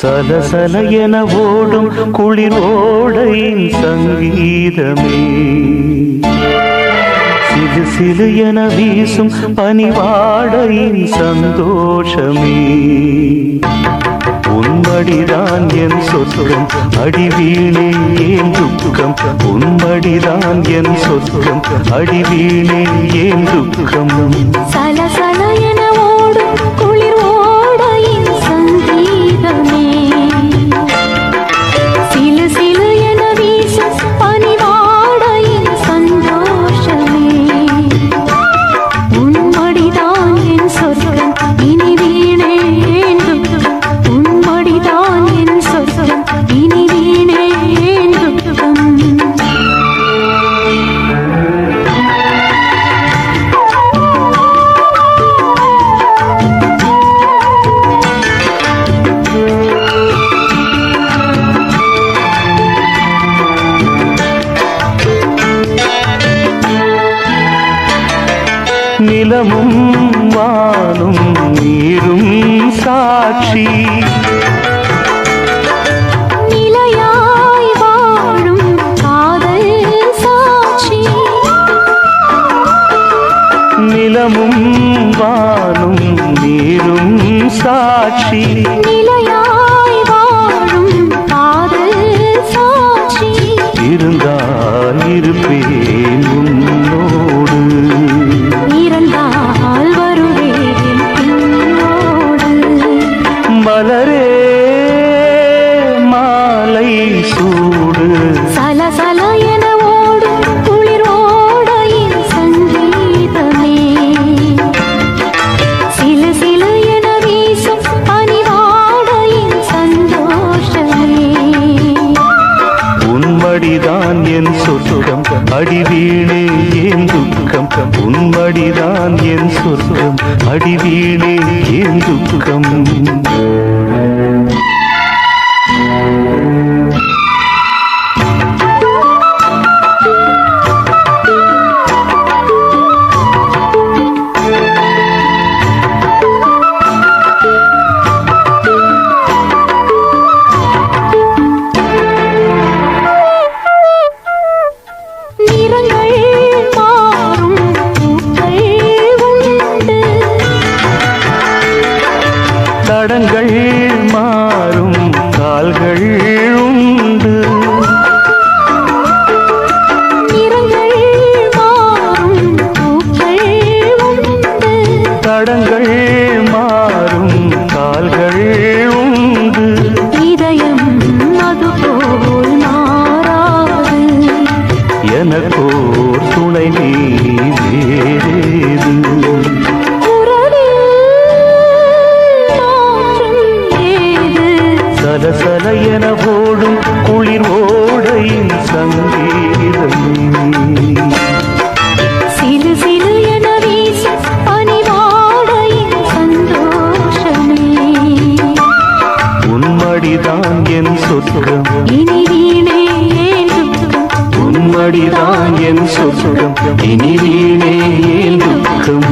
சலசல என ஓடும் குளிர் ஓடையின் சங்கீதமே, சிறு சிறு என வீசும் பனிவாடையின் சந்தோஷமே. உன்மடிதான் என் சொர்க்கம், அடிவீணே ஏன் துக்கம். உன்மடிதான் என் சொர்க்கம், அடிவீணே ஏன் துக்கம். சலசல என ஓடும் குளிர் ஓடையின் சங்கீதமே, சிலு சிலு என வீசும் பனிவாடையின் சந்தோஷமே. உன்மடிதான் என் சொர்க்கம், இனி வீணே ஏன் துக்கம். உன்மடிதான் என் சொர்க்கம், இனி வீணே ஏன் துக்கம். நிலமும் வானும் நீரும் சாட்சி, நிலையாய் வாழும் காதல் சாட்சி. நிலமும் வானும் நீரும் சாட்சி, நிலையாய் வாழும் காதல் சாட்சி. இருந்தால் இருப்பேன் உன்னோடு, இறந்தால் வருவேன் உன்னோடு. மலரே மாலை சூடு. சலசல என ஓடும் குளிர் ஓடையின் சங்கீதமே, சிலு சிலு என வீசும் பனிவாடையின் சந்தோஷமே. உன்மடிதான் என் சொர்க்கம், அடிவீணே ஏன் துக்கம். உன்மடிதான் என் சொர்க்கம், அடிவீணே ஏன் துக்கம். நிறங்கள் மாறும் பூக்கள் உண்டு, தடங்கள் மாறும் கால்கள் உண்டு. நிறங்கள் மாறும் பூக்கள் உண்டு, தடங்கள் மாறும் கால்கள் உண்டு. இதயம் அதுபோல் மாறாது. எனக்கோர் துணை நீ வேறேது. உறவில் மாற்றம் ஏது. சலசல என ஓடும் குளிர் ஓடையின் சங்கீதமே, சிலு சிலு என வீசும் பனிவாடையின் சந்தோஷமே. உன்மடிதான் என் சொர்க்கம், இனி வீணே ஏன் துக்கம். உன்மடிதான் என் சொர்க்கம், இனி வீணே ஏன் துக்கம்.